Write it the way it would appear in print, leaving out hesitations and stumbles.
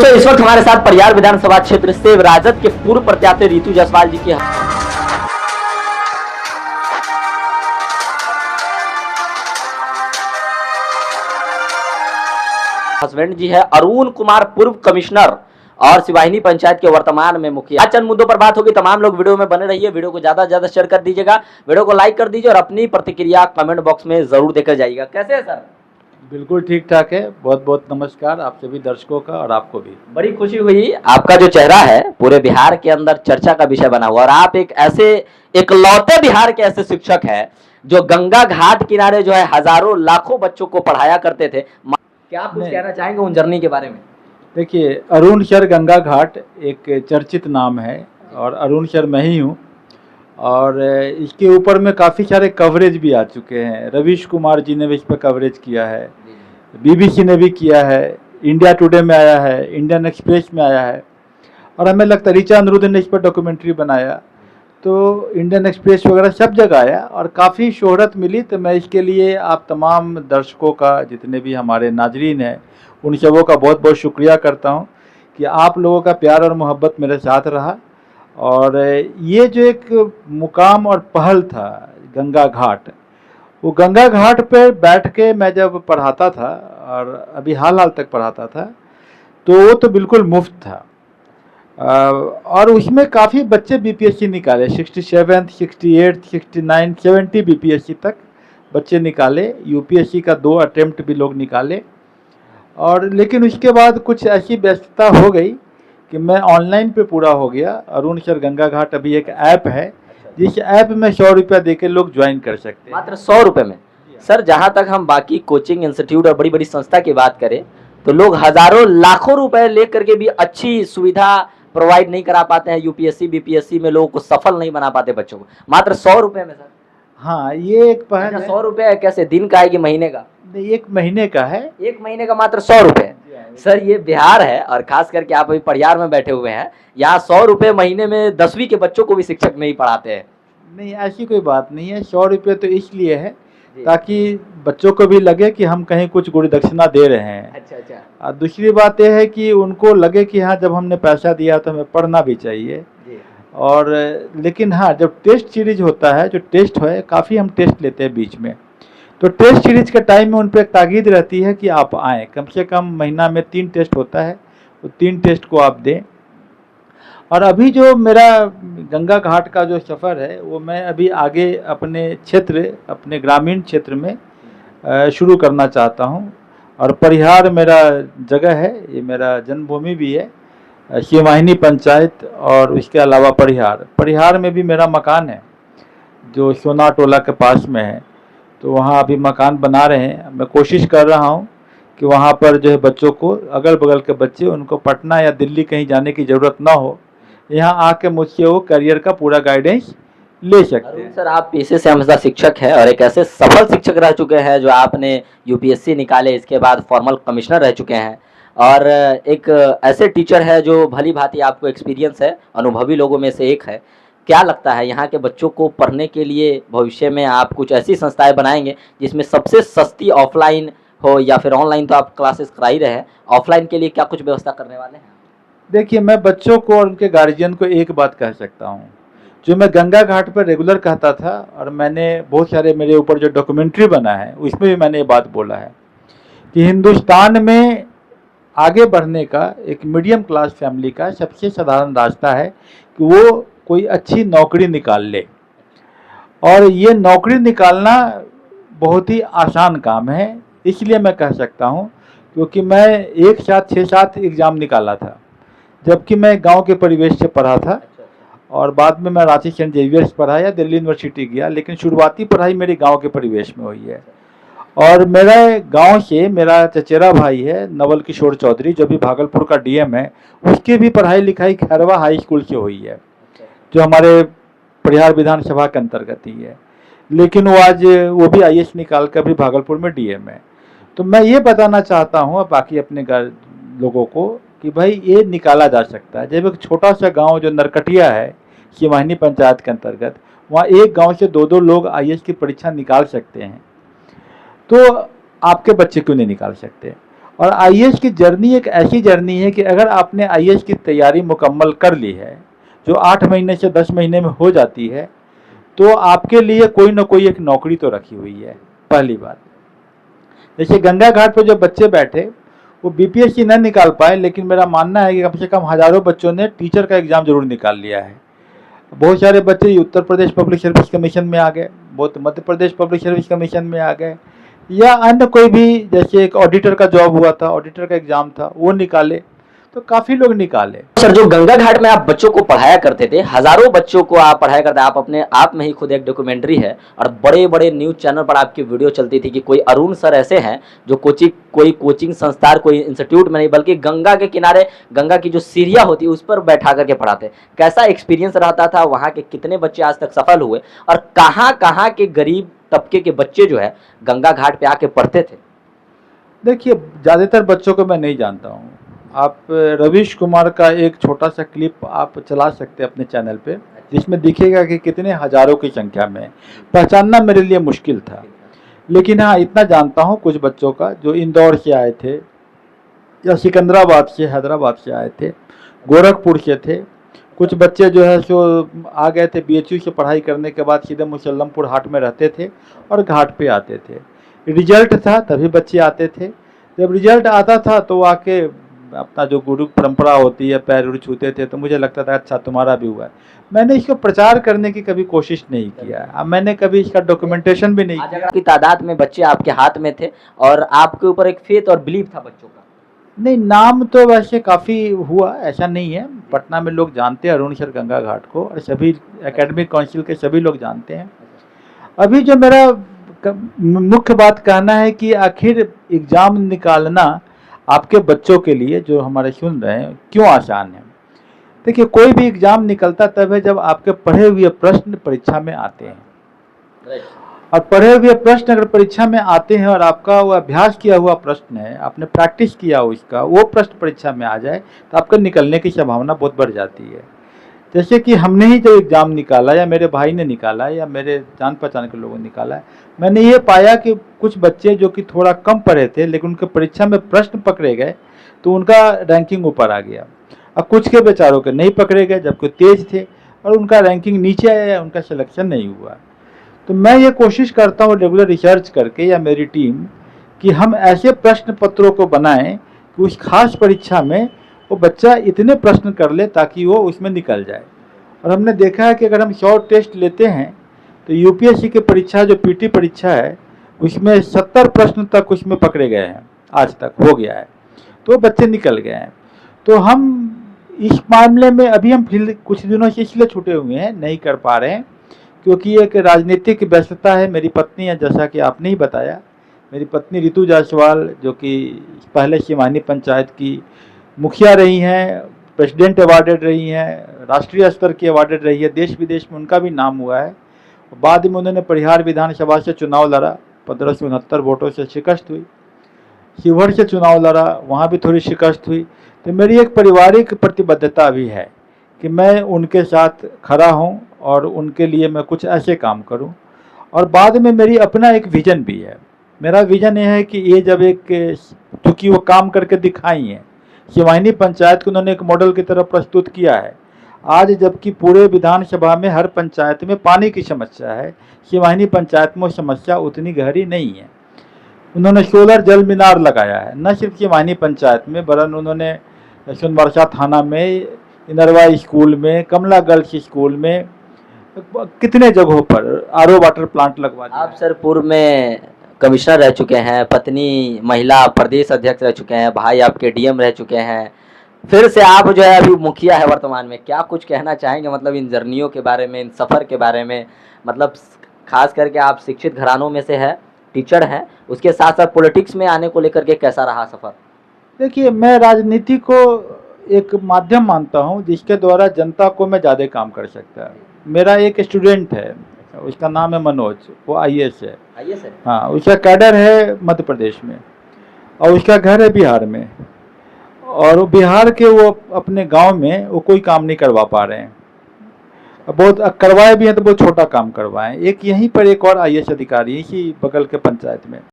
दोस्तों इस वक्त हमारे साथ परिहार विधानसभा क्षेत्र से राजद के पूर्व प्रत्याशी रितु जायसवाल जी की हस्बैंड जी है अरुण कुमार, पूर्व कमिश्नर और सिवाहिनी पंचायत के वर्तमान में मुखिया। चंद मुद्दों पर बात होगी। तमाम लोग वीडियो में बने रहिए, वीडियो को ज्यादा से ज्यादा शेयर कर दीजिएगा, वीडियो को लाइक कर दीजिए और अपनी प्रतिक्रिया कमेंट बॉक्स में जरूर देकर जाइएगा। कैसे है सर? बिल्कुल ठीक ठाक है। बहुत बहुत नमस्कार आप सभी दर्शकों का और आपको भी। बड़ी खुशी हुई, आपका जो चेहरा है पूरे बिहार के अंदर चर्चा का विषय बना हुआ और आप एक ऐसे इकलौते बिहार के ऐसे शिक्षक हैं जो गंगा घाट किनारे जो है हजारों लाखों बच्चों को पढ़ाया करते थे। क्या आप कुछ कहना चाहेंगे उन जर्नी के बारे में? देखिए, अरुण सर गंगा घाट एक चर्चित नाम है और अरुण सर मैं ही हूँ और इसके ऊपर में काफ़ी सारे कवरेज भी आ चुके हैं। रवीश कुमार जी ने भी इस पर कवरेज किया है, बीबीसी ने भी किया है, इंडिया टुडे में आया है, इंडियन एक्सप्रेस में आया है और हमें लगता है ऋचा अनिरुद्ध ने इस पर डॉक्यूमेंट्री बनाया, तो इंडियन एक्सप्रेस वगैरह सब जगह आया और काफ़ी शोहरत मिली। तो मैं इसके लिए आप तमाम दर्शकों का, जितने भी हमारे नाजरीन हैं, उन सबों का बहुत बहुत शुक्रिया करता हूं कि आप लोगों का प्यार और मोहब्बत मेरे साथ रहा। और ये जो एक मुकाम और पहल था गंगा घाट, वो गंगा घाट पे बैठ के मैं जब पढ़ाता था और अभी हाल तक पढ़ाता था, तो वो तो बिल्कुल मुफ्त था और उसमें काफ़ी बच्चे बीपीएससी निकाले। 67, 68, 69, 70 बीपीएससी तक बच्चे निकाले। यूपीएससी का 2 अटेम्प्ट भी लोग निकाले। और लेकिन उसके बाद कुछ ऐसी व्यस्तता हो गई कि मैं ऑनलाइन पे पूरा हो गया। अरुण सर गंगा घाट अभी एक ऐप है, जिस ऐप में 100 रुपया दे के लोग ज्वाइन कर सकते हैं। मात्र 100 रुपये में? सर जहाँ तक हम बाकी कोचिंग इंस्टीट्यूट और बड़ी बड़ी संस्था की बात करें तो लोग हजारों लाखों रुपए लेकर के भी अच्छी सुविधा प्रोवाइड नहीं करा पाते हैं। यूपीएससी बीपीएससी में लोगों को सफल नहीं बना पाते बच्चों को, मात्र 100 रुपये में। सर हाँ, ये एक पहल है। 100 रुपये कैसे दिन का है कि महीने का? एक महीने का है। एक महीने का मात्र 100 रुपये। सर ये बिहार है और खास करके आप अभी परिहार में बैठे हुए हैं, यहाँ 100 रुपये महीने में 10वीं के बच्चों को भी शिक्षक नहीं पढ़ाते हैं। नहीं, ऐसी कोई बात नहीं है। 100 रुपये तो इसलिए है ताकि बच्चों को भी लगे कि हम कहीं कुछ गुरु दक्षिणा दे रहे हैं। अच्छा। और दूसरी बात यह है कि उनको लगे कि हाँ, जब हमने पैसा दिया तो हमें पढ़ना भी चाहिए। और लेकिन हाँ, जब टेस्ट सीरीज होता है, जो टेस्ट है, काफ़ी हम टेस्ट लेते हैं बीच में, तो टेस्ट सीरीज के टाइम में उन पर एक ताकीद रहती है कि आप आएँ। कम से कम महीना में 3 टेस्ट होता है, तो 3 टेस्ट को आप दें। और अभी जो मेरा गंगा घाट का जो सफ़र है वो मैं अभी आगे अपने क्षेत्र, अपने ग्रामीण क्षेत्र में शुरू करना चाहता हूँ। और परिहार मेरा जगह है, ये मेरा जन्मभूमि भी है, सिवाहिनी पंचायत और इसके अलावा परिहार में भी मेरा मकान है जो सोना टोला के पास में है। तो वहाँ अभी मकान बना रहे हैं। मैं कोशिश कर रहा हूँ कि वहाँ पर जो है बच्चों को, अगल बगल के बच्चे, उनको पटना या दिल्ली कहीं जाने की ज़रूरत ना हो, यहाँ आके मुझसे वो करियर का पूरा गाइडेंस ले सकते हैं। सर आप पेशे से हमेशा शिक्षक हैं और एक ऐसे सफल शिक्षक रह चुके हैं जो आपने यूपीएससी निकाले, इसके बाद फॉर्मल कमिश्नर रह चुके हैं और एक ऐसे टीचर है जो भली भांति आपको एक्सपीरियंस है, अनुभवी लोगों में से एक है। क्या लगता है यहाँ के बच्चों को पढ़ने के लिए भविष्य में आप कुछ ऐसी संस्थाएं बनाएंगे जिसमें सबसे सस्ती ऑफलाइन हो या फिर ऑनलाइन, तो आप क्लासेस करा ही रहे हैं, ऑफलाइन के लिए क्या कुछ व्यवस्था करने वाले हैं? देखिए, मैं बच्चों को और उनके गार्जियन को एक बात कह सकता हूँ, जो मैं गंगा घाट पर रेगुलर कहता था और मैंने बहुत सारे मेरे ऊपर जो डॉक्यूमेंट्री बना है उसमें भी मैंने ये बात बोला है कि हिंदुस्तान में आगे बढ़ने का एक मीडियम क्लास फैमिली का सबसे साधारण रास्ता है कि वो कोई अच्छी नौकरी निकाल ले। और ये नौकरी निकालना बहुत ही आसान काम है, इसलिए मैं कह सकता हूँ क्योंकि मैं एक साथ 6-7 एग्ज़ाम निकाला था, जबकि मैं गांव के परिवेश से पढ़ा था और बाद में मैं रांची सेंट जेवियर्स पढ़ा या दिल्ली यूनिवर्सिटी गया, लेकिन शुरुआती पढ़ाई मेरी गांव के परिवेश में हुई है। और मेरे गांव से मेरा चचेरा भाई है नवल किशोर चौधरी, जो भी भागलपुर का डीएम है, उसकी भी पढ़ाई लिखाई खैरवा हाई स्कूल से हुई है, जो हमारे परिहार विधानसभा के अंतर्गत ही है। लेकिन वो भी आईएएस निकाल कर भी भागलपुर में डीएम है। तो मैं ये बताना चाहता हूँ बाकी अपने लोगों को कि भाई ये निकाला जा सकता है। जब एक छोटा सा गांव जो नरकटिया है सिवाहिनी पंचायत के अंतर्गत, वहाँ एक गांव से 2-2 लोग आईएएस की परीक्षा निकाल सकते हैं, तो आपके बच्चे क्यों नहीं निकाल सकते? और आईएएस की जर्नी एक ऐसी जर्नी है कि अगर आपने आईएएस की तैयारी मुकम्मल कर ली है, जो 8 महीने से 10 महीने में हो जाती है, तो आपके लिए कोई ना कोई एक नौकरी तो रखी हुई है। पहली बात, जैसे गंगा घाट पर जो बच्चे बैठे वो बीपीएससी न निकाल पाए, लेकिन मेरा मानना है कि कम से कम हज़ारों बच्चों ने टीचर का एग्ज़ाम जरूर निकाल लिया है। बहुत सारे बच्चे Uttar Pradesh public service commission में आ गए, बहुत Madhya Pradesh public service commission में आ गए, या अन्य कोई भी, जैसे एक ऑडिटर का जॉब हुआ था, ऑडिटर का एग्ज़ाम था, वो निकाले, तो काफ़ी लोग निकाले। सर, जो गंगा घाट में आप बच्चों को पढ़ाया करते थे, हजारों बच्चों को आप पढ़ाया करते, आप अपने आप में ही खुद एक डॉक्यूमेंट्री है और बड़े बड़े न्यूज चैनल पर आपकी वीडियो चलती थी कि कोई अरुण सर ऐसे हैं जो कोई कोचिंग संस्थान, कोई इंस्टीट्यूट में नहीं, बल्कि गंगा के किनारे, गंगा की जो सीढ़ियाँ होती है उस पर बैठा करके पढ़ाते। कैसा एक्सपीरियंस रहता था, वहाँ के कितने बच्चे आज तक सफल हुए और कहाँ कहाँ के गरीब तबके के बच्चे जो है गंगा घाट पे आके पढ़ते थे? देखिए, ज़्यादातर बच्चों को मैं नहीं जानता हूँ। आप रवीश कुमार का एक छोटा सा क्लिप आप चला सकते हैं अपने चैनल पे, जिसमें दिखेगा कि कितने हज़ारों की संख्या में। पहचानना मेरे लिए मुश्किल था, लेकिन हाँ, इतना जानता हूँ कुछ बच्चों का जो इंदौर से आए थे, या सिकंदराबाद से, हैदराबाद से आए थे, गोरखपुर से थे। कुछ बच्चे जो है सो आ गए थे बीएचयू से पढ़ाई करने के बाद, सीधे मुसल्लमपुर हाट में रहते थे और घाट पे आते थे। रिजल्ट था तभी बच्चे आते थे। जब रिजल्ट आता था तो वो आके अपना जो गुरु परंपरा होती है पैर उड़ छूते थे, तो मुझे लगता था अच्छा तुम्हारा भी हुआ है। मैंने इसको प्रचार करने की कभी कोशिश नहीं किया, अब मैंने कभी इसका डॉक्यूमेंटेशन भी नहीं आज किया। अगर आपकी तादाद में बच्चे आपके हाथ में थे और आपके ऊपर एक फेथ और बिलीव था बच्चों का। नहीं, नाम तो वैसे काफ़ी हुआ, ऐसा नहीं है। पटना में लोग जानते हैं अरुण सर गंगा घाट को, और सभी एकेडमिक काउंसिल के सभी लोग जानते हैं। अभी जो मेरा मुख्य बात कहना है कि आखिर एग्ज़ाम निकालना आपके बच्चों के लिए जो हमारे सुन रहे हैं क्यों आसान है। देखिए, कोई भी एग्ज़ाम निकलता तब है जब आपके पढ़े हुए प्रश्न परीक्षा में आते हैं। और पढ़े हुए प्रश्न अगर परीक्षा में आते हैं और आपका वो अभ्यास किया हुआ प्रश्न है, आपने प्रैक्टिस किया उसका, वो प्रश्न परीक्षा में आ जाए तो आपके निकलने की संभावना बहुत बढ़ जाती है। जैसे कि हमने ही जो एग्ज़ाम निकाला, या मेरे भाई ने निकाला, या मेरे जान पहचान के लोगों ने निकाला है, मैंने ये पाया कि कुछ बच्चे जो कि थोड़ा कम पढ़े थे लेकिन उनके परीक्षा में प्रश्न पकड़े गए तो उनका रैंकिंग ऊपर आ गया। अब कुछ के बेचारों के नहीं पकड़े गए जबकि तेज थे और उनका रैंकिंग नीचे आया, उनका सिलेक्शन नहीं हुआ। तो मैं ये कोशिश करता हूँ रेगुलर रिसर्च करके, या मेरी टीम, कि हम ऐसे प्रश्न पत्रों को बनाएं कि उस खास परीक्षा में वो बच्चा इतने प्रश्न कर ले ताकि वो उसमें निकल जाए। और हमने देखा है कि अगर हम शॉर्ट टेस्ट लेते हैं तो यूपीएससी की परीक्षा जो पीटी परीक्षा है उसमें 70 प्रश्न तक उसमें पकड़े गए हैं, आज तक हो गया है, तो बच्चे निकल गए हैं। तो हम इस मामले में अभी हम फिर कुछ दिनों से इसलिए छूटे हुए हैं, नहीं कर पा रहे हैं, क्योंकि एक राजनीतिक व्यस्तता है। मेरी पत्नी है, जैसा कि आपने ही बताया, मेरी पत्नी रितु जायसवाल, जो कि पहले शिवानी पंचायत की मुखिया रही हैं, प्रेसिडेंट अवार्डेड रही हैं, राष्ट्रीय स्तर की अवार्डेड रही है, देश विदेश में उनका भी नाम हुआ है। बाद में उन्होंने परिहार विधानसभा से चुनाव लड़ा, 1569 वोटों से शिकस्त हुई। शिवहर से चुनाव लड़ा, वहाँ भी थोड़ी शिकस्त हुई। तो मेरी एक पारिवारिक प्रतिबद्धता भी है कि मैं उनके साथ खड़ा हूँ और उनके लिए मैं कुछ ऐसे काम करूँ। और बाद में मेरी अपना एक विज़न भी है। मेरा विज़न यह है कि ये जब एक, चूँकि वो काम करके दिखाई हैं, शिवानी पंचायत को उन्होंने एक मॉडल की तरह प्रस्तुत किया है। आज जबकि पूरे विधानसभा में हर पंचायत में पानी की समस्या है, शिवानी पंचायत में समस्या उतनी गहरी नहीं है। उन्होंने सोलर जल मीनार लगाया है, न सिर्फ शिवानी पंचायत में, वरन उन्होंने सोनबरसा थाना में, इनरवा स्कूल में, कमला गर्ल्स स्कूल में, कितने जगहों पर आरओ वाटर प्लांट लगवा दिया। आप सर पूर्व में कमिश्नर रह चुके हैं, पत्नी महिला प्रदेश अध्यक्ष रह चुके हैं, भाई आपके डीएम रह चुके हैं, फिर से आप जो है अभी मुखिया है वर्तमान में। क्या कुछ कहना चाहेंगे, मतलब इन जर्नियों के बारे में, इन सफ़र के बारे में? मतलब खास करके आप शिक्षित घरानों में से है, टीचर हैं, उसके साथ साथ पॉलिटिक्स में आने को लेकर के कैसा रहा सफ़र? देखिए, मैं राजनीति को एक माध्यम मानता हूँ जिसके द्वारा जनता को मैं ज़्यादा काम कर सकता है। मेरा एक स्टूडेंट है, उसका नाम है मनोज, वो आईएएस है। आईएएस है? हाँ, उसका कैडर है मध्य प्रदेश में और उसका घर है बिहार में, और वो बिहार के वो अपने गांव में वो कोई काम नहीं करवा पा रहे हैं। बहुत करवाए भी हैं तो बहुत छोटा काम करवाएं। एक यहीं पर एक और आईएएस अधिकारी इसी बगल के पंचायत में